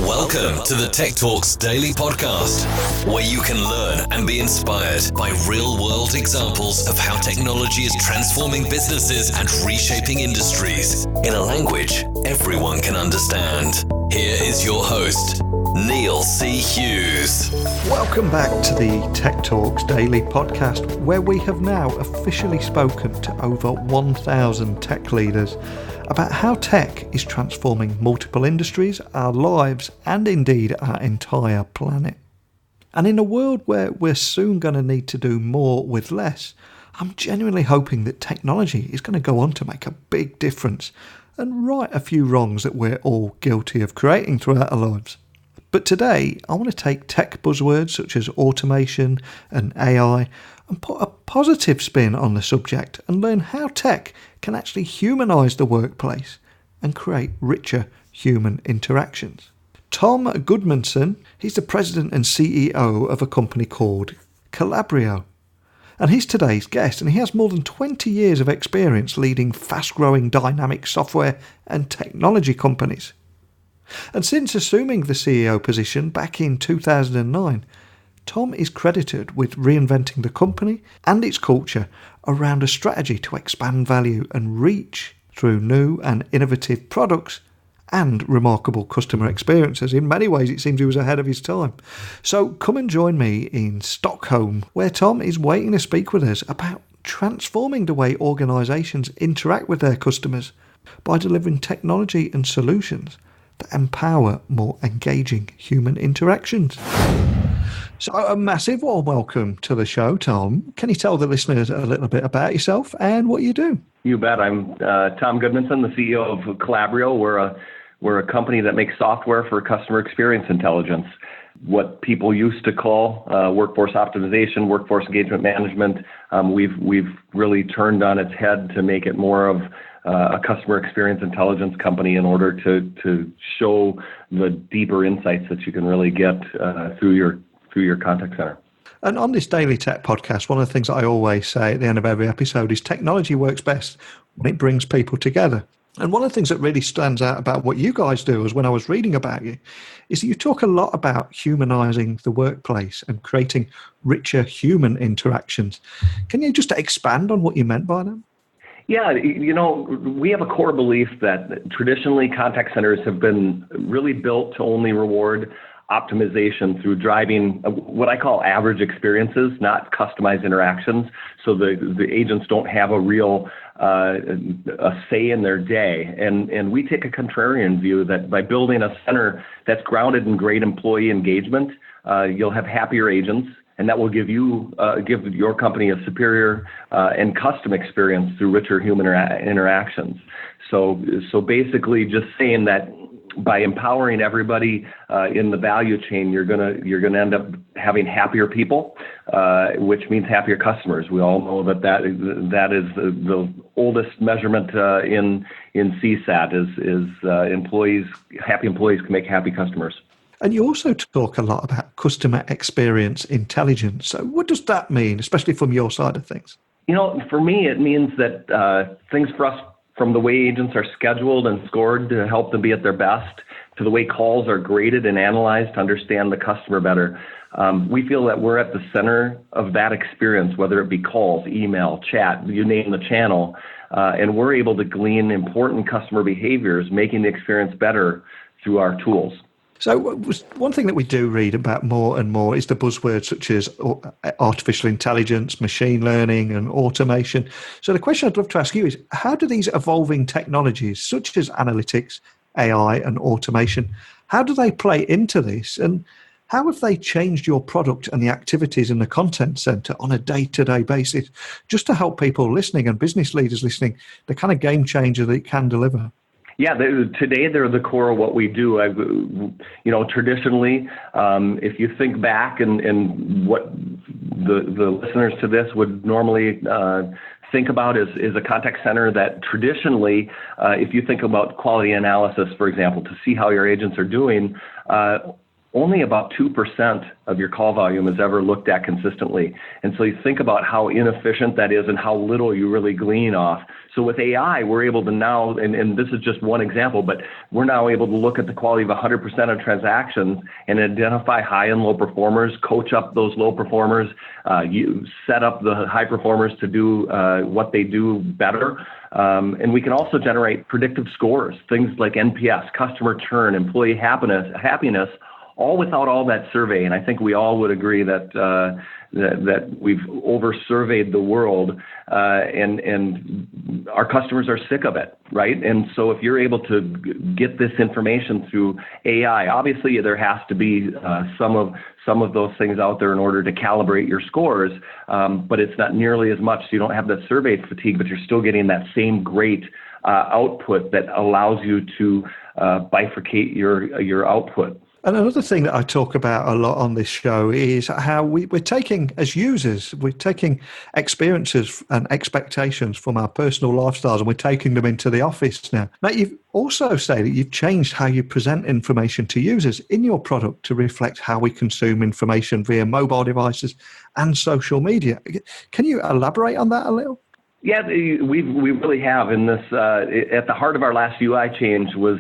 Welcome to the Tech Talks Daily Podcast, where you can learn and be inspired by real-world examples of how technology is transforming businesses and reshaping industries in a language everyone can understand. Here is your host, Neil C. Hughes. Welcome back to the Tech Talks Daily Podcast, where we have now officially spoken to over 1,000 tech leaders about how tech is transforming multiple industries, our lives, and indeed our entire planet. And in a world where we're soon going to need to do more with less, I'm genuinely hoping that technology is going to go on to make a big difference and right a few wrongs that we're all guilty of creating throughout our lives. But today, I want to take tech buzzwords such as automation and AI and put a positive spin on the subject and learn how tech can actually humanize the workplace and create richer human interactions. Tom Goodmanson, he's the president and CEO of a company called Calabria. And he's today's guest, and he has more than 20 years of experience leading fast-growing dynamic software and technology companies. And since assuming the CEO position back in 2009, Tom is credited with reinventing the company and its culture around a strategy to expand value and reach through new and innovative products and remarkable customer experiences. In many ways, it seems he was ahead of his time. So come and join me in Stockholm, where Tom is waiting to speak with us about transforming the way organisations interact with their customers by delivering technology and solutions that empower more engaging human interactions. So a massive warm welcome to the show, Tom. Can you tell the listeners a little bit about yourself and what you do? You bet. I'm Tom Goodmanson, the CEO of Calabria. We're a company that makes software for customer experience intelligence, what people used to call workforce optimization, workforce engagement management. We've really turned on its head to make it more of a customer experience intelligence company in order to show the deeper insights that you can really get through your contact center. And on this Daily Tech podcast, one of the things I always say at the end of every episode is technology works best when it brings people together. And one of the things that really stands out about what you guys do is when I was reading about you, is that you talk a lot about humanizing the workplace and creating richer human interactions. Can you just expand on what you meant by that? Yeah, we have a core belief that traditionally contact centers have been really built to only reward optimization through driving what I call average experiences, not customized interactions. So the agents don't have a real a say in their day. And we take a contrarian view that by building a center that's grounded in great employee engagement, you'll have happier agents, and that will give your company a superior and custom experience through richer human interactions. So basically, just saying that by empowering everybody in the value chain, you're gonna end up having happier people, which means happier customers. We all know that is the oldest measurement in CSAT is employees. Happy employees can make happy customers. And you also talk a lot about customer experience intelligence. So what does that mean, especially from your side of things? For me, it means that things for us, from the way agents are scheduled and scored to help them be at their best, to the way calls are graded and analyzed to understand the customer better. We feel that we're at the center of that experience, whether it be calls, email, chat, you name the channel, and we're able to glean important customer behaviors, making the experience better through our tools. So one thing that we do read about more and more is the buzzwords such as artificial intelligence, machine learning, and automation. So the question I'd love to ask you is, how do these evolving technologies such as analytics, AI, and automation, how do they play into this? And how have they changed your product and the activities in the content center on a day-to-day basis, just to help people listening and business leaders listening, the kind of game changer that it can deliver? Yeah, today they're the core of what we do. Traditionally, if you think back and what the listeners to this would normally think about is a contact center that traditionally, if you think about quality analysis, for example, to see how your agents are doing, only about 2% of your call volume is ever looked at consistently. And so you think about how inefficient that is and how little you really glean off. So with AI, we're able to now, and this is just one example, but we're now able to look at the quality of 100% of transactions and identify high and low performers, coach up those low performers, you set up the high performers to do what they do better. And we can also generate predictive scores, things like NPS, customer churn, employee happiness, all without all that survey. And I think we all would agree that that we've over-surveyed the world, and our customers are sick of it, right? And so if you're able to get this information through AI, obviously there has to be some of those things out there in order to calibrate your scores, but it's not nearly as much. So you don't have that survey fatigue, but you're still getting that same great output that allows you to bifurcate your output. And another thing that I talk about a lot on this show is how we're taking, as users, we're taking experiences and expectations from our personal lifestyles and we're taking them into the office now. Now, you've also said that you've changed how you present information to users in your product to reflect how we consume information via mobile devices and social media. Can you elaborate on that a little? Yeah, we really have. In this, at the heart of our last UI change was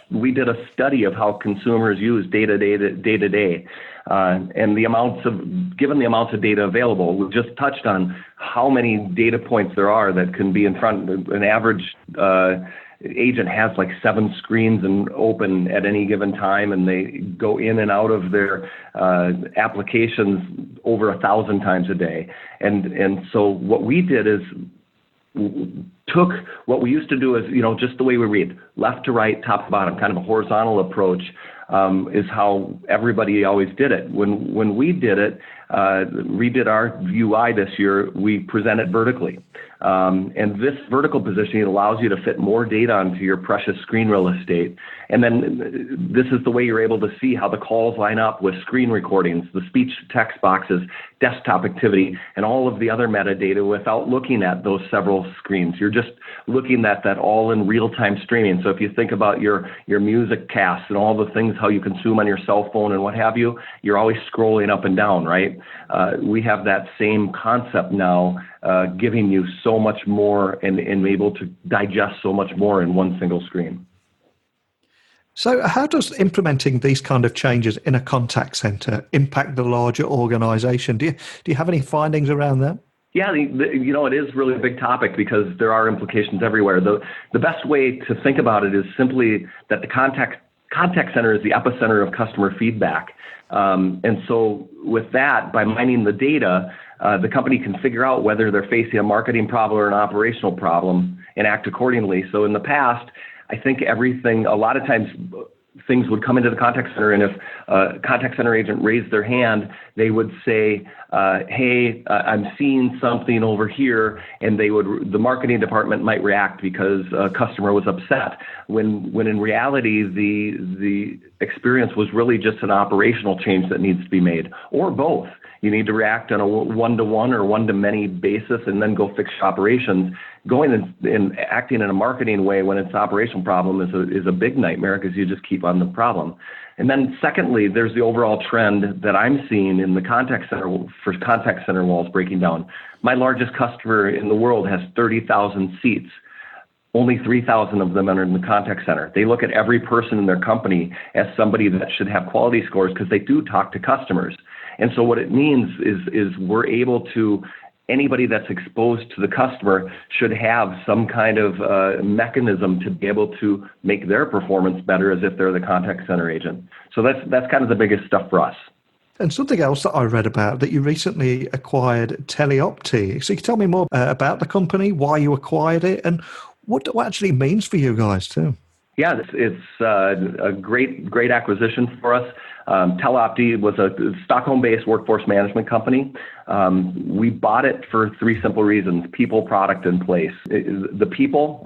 we did a study of how consumers use data to day, and given the amounts of data available, we just touched on how many data points there are that can be in front. An average agent has like 7 screens and open at any given time, and they go in and out of their applications over 1,000 times a day. And so what we did is took what we used to do is, just the way we read, left to right, top to bottom, kind of a horizontal approach, is how everybody always did it. When we did it, redid our UI this year, we present it vertically. And this vertical positioning allows you to fit more data onto your precious screen real estate. And then this is the way you're able to see how the calls line up with screen recordings, the speech text boxes, desktop activity, and all of the other metadata without looking at those several screens. You're just looking at that all in real-time streaming. So if you think about your music casts and all the things, how you consume on your cell phone and what have you, you're always scrolling up and down, right? We have that same concept now, giving you so much more and able to digest so much more in one single screen. So how does implementing these kind of changes in a contact center impact the larger organization? Do you have any findings around that? Yeah, it is really a big topic because there are implications everywhere. The best way to think about it is simply that the contact center is the epicenter of customer feedback. And so with that, by mining the data, the company can figure out whether they're facing a marketing problem or an operational problem and act accordingly. So in the past, I think a lot of times things would come into the contact center, and if a contact center agent raised their hand, they would say, hey, I'm seeing something over here, and the marketing department might react because a customer was upset, when in reality, the experience was really just an operational change that needs to be made, or both. You need to react on a one-to-one or one-to-many basis and then go fix operations. Going and acting in a marketing way when it's an operational problem is a big nightmare because you just keep on the problem. And then secondly, there's the overall trend that I'm seeing in the contact center for contact center walls breaking down. My largest customer in the world has 30,000 seats. Only 3,000 of them are in the contact center. They look at every person in their company as somebody that should have quality scores because they do talk to customers. And so what it means is we're able to, anybody that's exposed to the customer should have some kind of mechanism to be able to make their performance better as if they're the contact center agent. So that's kind of the biggest stuff for us. And something else that I read about, that you recently acquired OPTI. So you can tell me more about the company, why you acquired it, and what it actually means for you guys too. Yeah, it's a great acquisition for us. OPTI was a Stockholm-based workforce management company. We bought it for 3 simple reasons: people, product, and place. The people,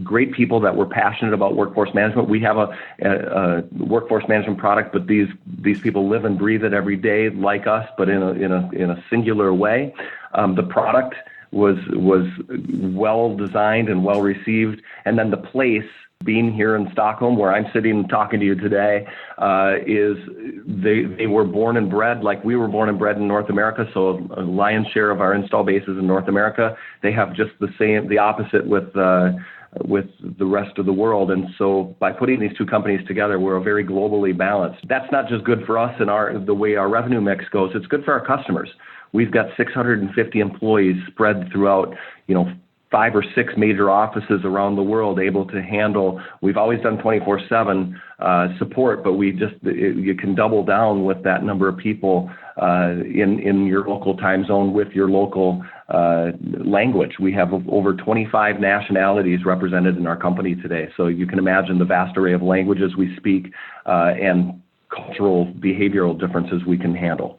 great people that were passionate about workforce management. We have a workforce management product, but these people live and breathe it every day like us, but in a singular way. The product was well designed and well received, and then the place being here in Stockholm, where I'm sitting and talking to you today, is they were born and bred like we were born and bred in North America. So a lion's share of our install base is in North America. They have just the opposite with the rest of the world. And so by putting these two companies together, we're very globally balanced. That's not just good for us and the way our revenue mix goes. It's good for our customers. We've got 650 employees spread throughout, 5 or 6 major offices around the world, able to handle. We've always done 24/7 support, but you can double down with that number of people in your local time zone with your local language. We have over 25 nationalities represented in our company today. So you can imagine the vast array of languages we speak and cultural, behavioral differences we can handle.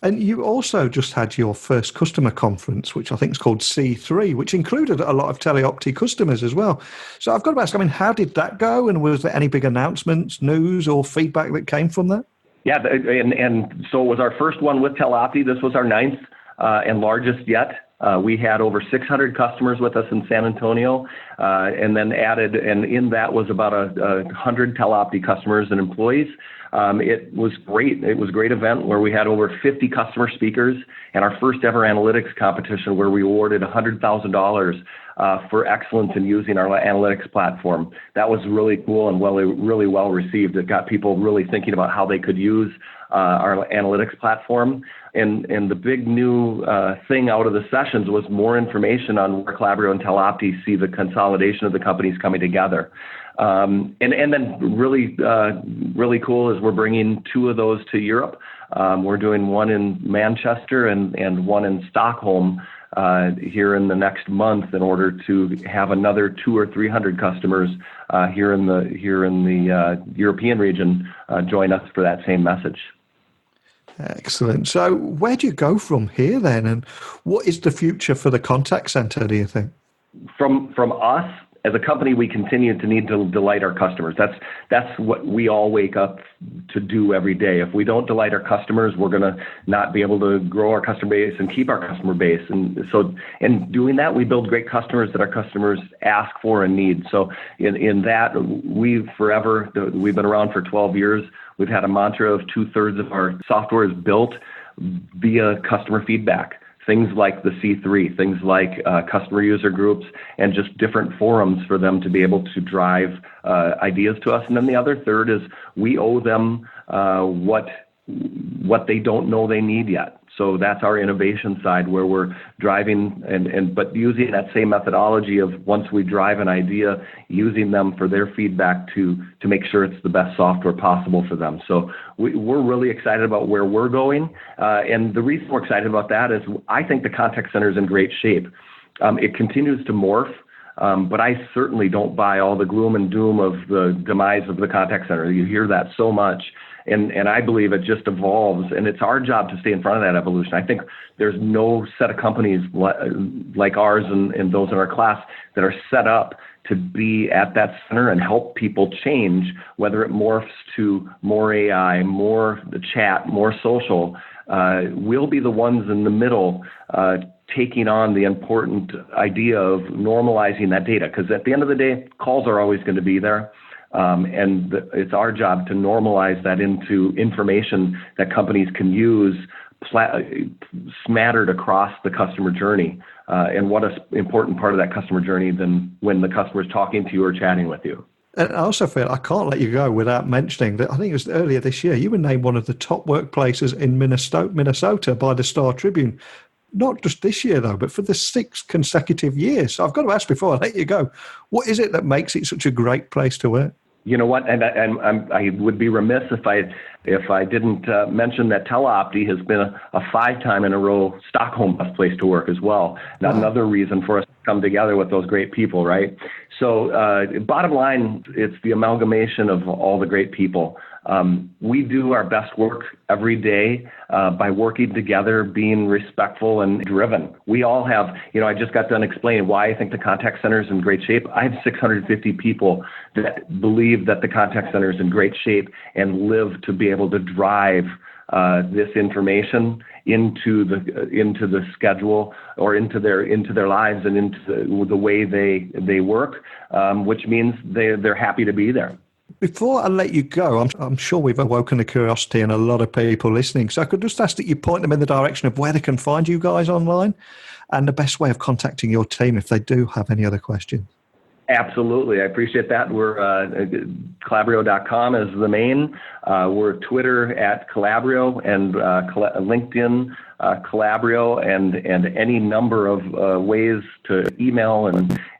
And you also just had your first customer conference, which I think is called C3, which included a lot of OPTI customers as well. So I've got to ask, how did that go? And was there any big announcements, news, or feedback that came from that? Yeah, and so it was our first one with OPTI. This was our 9th and largest yet. We had over 600 customers with us in San Antonio, and then added, and in that was about 100 OPTI customers and employees. It was great. It was a great event where we had over 50 customer speakers, and our first ever analytics competition where we awarded $100,000 for excellence in using our analytics platform. That was really cool and really well received. It got people really thinking about how they could use our analytics platform. And the big new thing out of the sessions was more information on where Calabria and OPTI see the consolidation of the companies coming together. And then really cool is we're bringing 2 of those to Europe. We're doing one in Manchester and one in Stockholm here in the next month in order to have another 200 or 300 customers here in the European region join us for that same message. Excellent. So where do you go from here then? And what is the future for the contact center, do you think? From us, as a company, we continue to need to delight our customers. That's what we all wake up to do every day. If we don't delight our customers, we're going to not be able to grow our customer base and keep our customer base. And so in doing that, we build great customers that our customers ask for and need. So in that, we've been around for 12 years. We've had a mantra of 2/3 of our software is built via customer feedback. Things like the C3, things like customer user groups, and just different forums for them to be able to drive ideas to us. And then the other third is we owe them what they don't know they need yet. So that's our innovation side where we're driving but using that same methodology of once we drive an idea, using them for their feedback to make sure it's the best software possible for them. So we're really excited about where we're going. And the reason we're excited about that is I think the contact center is in great shape. It continues to morph. But I certainly don't buy all the gloom and doom of the demise of the contact center. You hear that so much. And I believe it just evolves, and it's our job to stay in front of that evolution. I think there's no set of companies like ours and those in our class that are set up to be at that center and help people change, whether it morphs to more AI, more the chat, more social. We'll be the ones in the middle taking on the important idea of normalizing that data, because at the end of the day, calls are always going to be there. And it's our job to normalize that into information that companies can use smattered across the customer journey. And what an important part of that customer journey than when the customer is talking to you or chatting with you. And I also feel I can't let you go without mentioning that I think it was earlier this year, you were named one of the top workplaces in Minnesota by the Star Tribune. Not just this year, though, but for the 6th consecutive year. So I've got to ask before I let you go, what is it that makes it such a great place to work? You know what? And I would be remiss if I didn't mention that OPTI has been a 5-time in a row Stockholm best place to work as well. Wow. Another reason for us to come together with those great people, right? So bottom line, it's the amalgamation of all the great people. We do our best work every day by working together, being respectful and driven. We all have, I just got done explaining why I think the contact center is in great shape. I have 650 people that believe that the contact center is in great shape and live to be able to drive this information into the schedule or into their lives and into the way they work, which means they're happy to be there. Before I let you go, I'm sure we've awoken a curiosity in a lot of people listening. So I could just ask that you point them in the direction of where they can find you guys online and the best way of contacting your team if they do have any other questions. Absolutely. I appreciate that. We're Calabrio.com is the main. We're Twitter at Calabrio and LinkedIn Calabrio and any number of ways to email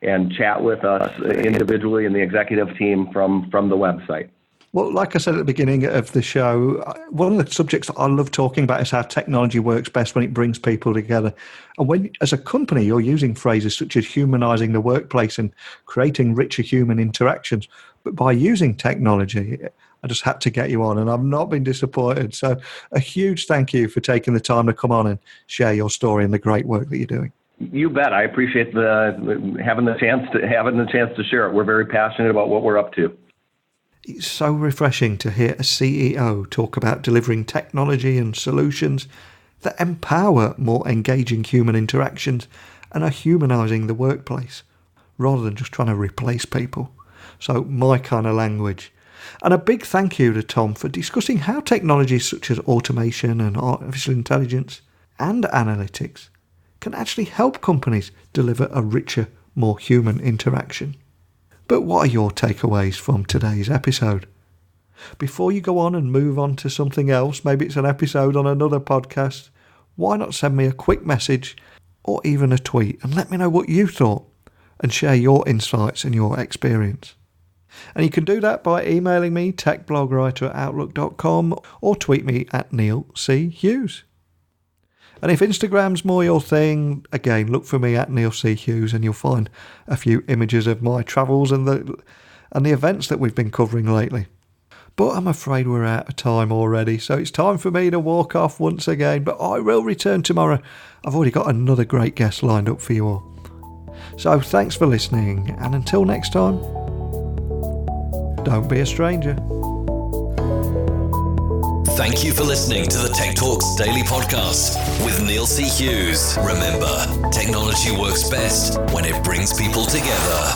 and chat with us individually and the executive team from the website. Well, like I said at the beginning of the show, one of the subjects that I love talking about is how technology works best when it brings people together. And when, as a company, you're using phrases such as humanizing the workplace and creating richer human interactions. But by using technology, I just had to get you on, and I've not been disappointed. So a huge thank you for taking the time to come on and share your story and the great work that you're doing. You bet. I appreciate having the chance to share it. We're very passionate about what we're up to. It's so refreshing to hear a CEO talk about delivering technology and solutions that empower more engaging human interactions and are humanizing the workplace rather than just trying to replace people. So my kind of language. And a big thank you to Tom for discussing how technologies such as automation and artificial intelligence and analytics can actually help companies deliver a richer, more human interaction. But what are your takeaways from today's episode? Before you go on and move on to something else, maybe it's an episode on another podcast, why not send me a quick message or even a tweet and let me know what you thought and share your insights and your experience. And you can do that by emailing me, techblogwriter@outlook.com, or tweet me at Neil C. Hughes. And if Instagram's more your thing, again, look for me at Neil C. Hughes and you'll find a few images of my travels and the events that we've been covering lately. But I'm afraid we're out of time already, so it's time for me to walk off once again, but I will return tomorrow. I've already got another great guest lined up for you all. So thanks for listening, and until next time, don't be a stranger. Thank you for listening to the Tech Talks Daily Podcast with Neil C. Hughes. Remember, technology works best when it brings people together.